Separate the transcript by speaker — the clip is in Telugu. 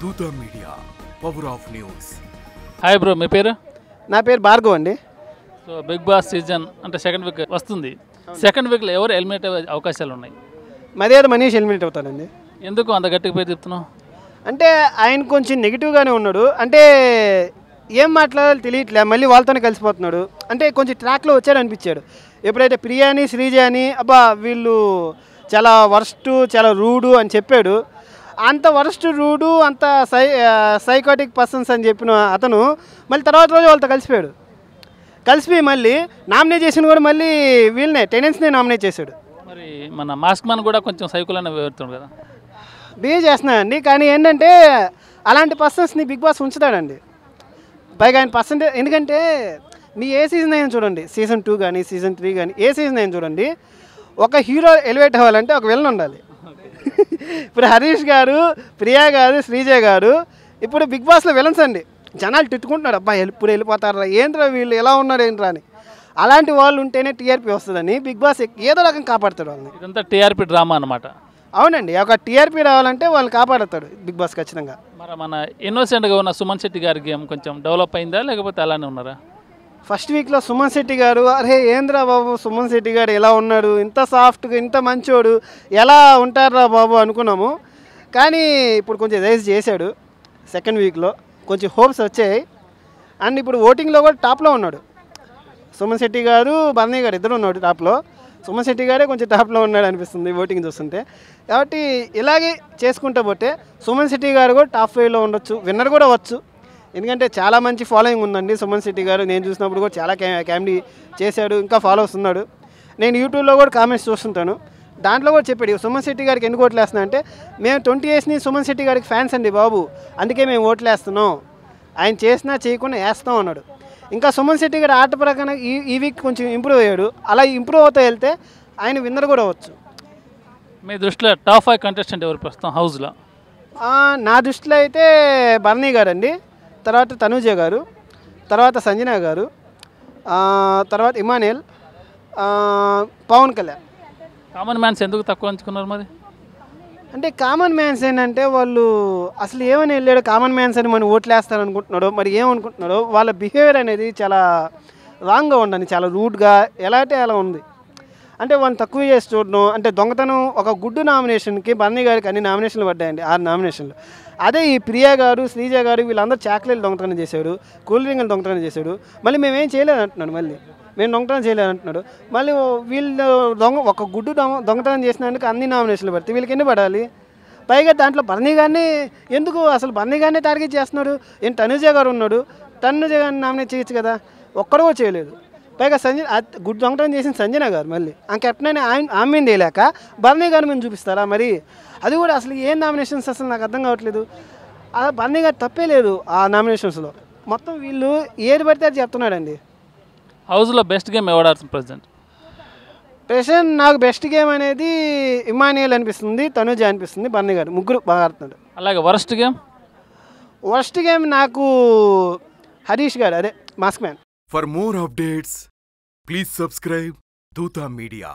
Speaker 1: దూత media power of news.
Speaker 2: Hi bro, మీ పేరు?
Speaker 3: నా పేరు భార్గవ్ అండి.
Speaker 2: సో బిగ్ బాస్ సీజన్ అంటే సెకండ్ వీక్ వస్తుంది. సెకండ్ వీక్లో ఎవరు ఎలిమినేట్ అయ్యే అవకాశాలు ఉన్నాయి?
Speaker 3: మర్యాద మనీష్ ఎలిమినేట్ అవుతానండి.
Speaker 2: ఎందుకు అంత గట్టిగా పేరు చెప్తున్నావు?
Speaker 3: అంటే ఆయన కొంచెం నెగిటివ్గానే ఉన్నాడు. అంటే ఏం మాట్లాడాలో తెలియట్లే, మళ్ళీ వాళ్ళతోనే కలిసిపోతున్నాడు. అంటే కొంచెం ట్రాక్లో వచ్చాడు అనిపించాడు. ఎప్పుడైతే ప్రియాని శ్రీజాని అబ్బా వీళ్ళు చాలా వర్స్ట్ చాలా రూడు అని చెప్పాడు. అంత వర్స్ట్ రూడు అంత సైకోటిక్ పర్సన్స్ అని చెప్పిన అతను మళ్ళీ తర్వాత రోజు వాళ్ళతో కలిసిపోయి మళ్ళీ నామినేట్ చేసిన కూడా మళ్ళీ వీళ్ళనే టెనెన్స్నే నామినేట్ చేశాడు.
Speaker 2: మరి మన మాస్క్ మ్యాన్ కూడా కొంచెం సైకోలని వెళ్తున్నాడు కదా.
Speaker 3: బిహేవ్ చేస్తున్నాడండి. కానీ ఏంటంటే అలాంటి పర్సన్స్ని బిగ్ బాస్ ఉంచుతాడండి. పైగా ఆయన పర్సెంటేజ్ ఎందుకంటే మీ ఏ సీజన్ అయినా చూడండి, సీజన్ 2 కానీ సీజన్ 3 కానీ ఏ సీజన్ అయినా చూడండి, ఒక హీరో ఎలివేట్ అవ్వాలంటే ఒక విలన్ ఉండాలి. ఇప్పుడు హరీష్ గారు, ప్రియా గారు, శ్రీజ గారు ఇప్పుడు బిగ్ బాస్లో విలన్స్ అండి. జనాలు తిట్టుకుంటున్నారు, అబ్బా ఇప్పుడు వెళ్ళిపోతారా ఏంట్రా వీళ్ళు ఎలా ఉన్నారు ఏంట్రా అని. అలాంటి వాళ్ళు ఉంటేనే టీఆర్పీ వస్తుందని బిగ్ బాస్ ఏదో రకం కాపాడుతాడు వాళ్ళని.
Speaker 2: ఇదంతా టీఆర్పీ డ్రామా అనమాట.
Speaker 3: అవునండి, ఒక టీఆర్పీ రావాలంటే వాళ్ళు కాపాడుతాడు బిగ్ బాస్ ఖచ్చితంగా.
Speaker 2: మరి మన ఇన్నోసెంట్గా ఉన్న సుమన్ శెట్టి గారి గేమ్ కొంచెం డెవలప్ అయిందా లేకపోతే అలానే ఉన్నారా?
Speaker 3: ఫస్ట్ వీక్లో సుమన్ శెట్టి గారు అరే ఏంద్రా బాబు సుమన్ శెట్టి గారు ఎలా ఉన్నాడు, ఇంత సాఫ్ట్గా ఇంత మంచోడు ఎలా ఉంటారా బాబు అనుకున్నాము. కానీ ఇప్పుడు కొంచెం రైజ్ చేశాడు. సెకండ్ వీక్లో కొంచెం హోప్స్ వచ్చాయి. అండ్ ఇప్పుడు ఓటింగ్లో కూడా టాప్లో ఉన్నాడు. సుమన్ శెట్టి గారు బర్నీ గారు ఇద్దరు ఉన్నాడు టాప్లో. సుమన్ శెట్టి గారే కొంచెం టాప్లో ఉన్నాడు అనిపిస్తుంది ఓటింగ్ చూస్తుంటే. కాబట్టి ఇలాగే చేసుకుంటూ పోతే సుమన్ శెట్టి గారు కూడా టాప్ 5లో ఉండొచ్చు, విన్నర్ కూడా అవ్వచ్చు. ఎందుకంటే చాలా మంచి ఫాలోయింగ్ ఉందండి సుమన్ శెట్టి గారు. నేను చూసినప్పుడు కూడా చాలా కామెడీ చేశాడు, ఇంకా ఫాలోవర్స్ ఉన్నాడు. నేను యూట్యూబ్లో కూడా కామెంట్స్ చూస్తుంటాను. దాంట్లో కూడా చెప్పాడు సుమన్ శెట్టి గారికి ఎందుకు ఓట్లు వేస్తున్నా అంటే మేము 20 yearsని సుమన్ శెట్టి గారికి ఫ్యాన్స్ అండి బాబు, అందుకే మేము ఓట్లు వేస్తున్నాం, ఆయన చేసినా చేయకుండా వేస్తాం అన్నాడు. ఇంకా సుమన్ శెట్టి గారి ఆట ప్రకారం ఈ వీక్ కొంచెం ఇంప్రూవ్ అయ్యాడు. అలా ఇంప్రూవ్ అవుతూ వెళ్తే ఆయన విన్నర్ కూడా అవ్వచ్చు.
Speaker 2: మీ దృష్టిలో టాప్ 5 కంటెస్టెంట్ ఎవరు ప్రస్తుతం హౌస్లో?
Speaker 3: నా దృష్టిలో అయితే బర్నీ గారు అండి, తర్వాత తనూజ గారు, తర్వాత సంజన గారు, తర్వాత Emmanuel, Pawan Kalyan.
Speaker 2: Common mans ఎందుకు తక్కువ ఎంచుకున్నారు మరి?
Speaker 3: అంటే కామన్ మ్యాన్స్ ఏంటంటే వాళ్ళు అసలు ఏమని వెళ్ళాడు కామన్ మ్యాన్స్ అని మనం ఓట్లు వేస్తారనుకుంటున్నాడో మరి ఏమనుకుంటున్నాడో, వాళ్ళ బిహేవియర్ అనేది చాలా రాంగ్గా ఉండండి, చాలా రూడ్గా ఎలా అంటే అలా ఉంది. అంటే వాళ్ళని తక్కువ చేసి చూడడం, అంటే దొంగతనం ఒక గుడ్డు నామినేషన్కి బర్నీ గారికి అన్ని నామినేషన్లు పడ్డాయండి, 6 నామినేషన్లు. అదే ఈ ప్రియా గారు శ్రీజ గారు వీళ్ళందరూ చాక్లెట్లు దొంగతనం చేశాడు, కూల్ డ్రింకులు దొంగతనం చేశాడు. మళ్ళీ మేమేం చేయలేదు అంటున్నాడు, మళ్ళీ మేము దొంగతనం చేయలేదు అంటున్నాడు. మళ్ళీ వీళ్ళు ఒక గుడ్డు దొంగతనం చేసినందుకు అన్ని నామినేషన్లు పడితే వీళ్ళకి ఎన్ని పడాలి? పైగా దాంట్లో బర్నీ గారిని ఎందుకు అసలు బర్నీ గారిని టార్గెట్ చేస్తున్నాడు? ఏం తనుజ గారు ఉన్నాడు, తనుజ గారిని నామినేట్ చేయొచ్చు కదా, ఒక్కడో చేయలేదు. పైగా గుడ్ దొంగతనం చేసిన సంజన గారు మళ్ళీ ఆ కెప్టెన్ అని ఆమె వేయలేక బర్నీ గారు మేము చూపిస్తారా మరి? అది కూడా అసలు ఏం నామినేషన్స్ అసలు నాకు అర్థం కావట్లేదు. అలా బర్నీ గారు తప్పే లేదు ఆ నామినేషన్స్లో, మొత్తం వీళ్ళు ఏది పడితే అది చెప్తున్నాడండి.
Speaker 2: హౌస్లో బెస్ట్ గేమ్ ఎవరు ఆడుతుంది
Speaker 3: ప్రెసెంట్? నాకు బెస్ట్ గేమ్ అనేది ఇమానియల్ అనిపిస్తుంది, తనుజ అనిపిస్తుంది, బర్నీ గారు ముగ్గురు బాగా ఆడుతున్నాడు.
Speaker 2: అలాగే వరస్ట్ గేమ్
Speaker 3: నాకు హరీష్ గారు, అదే mask man.
Speaker 1: For more updates, please subscribe Dutha Media.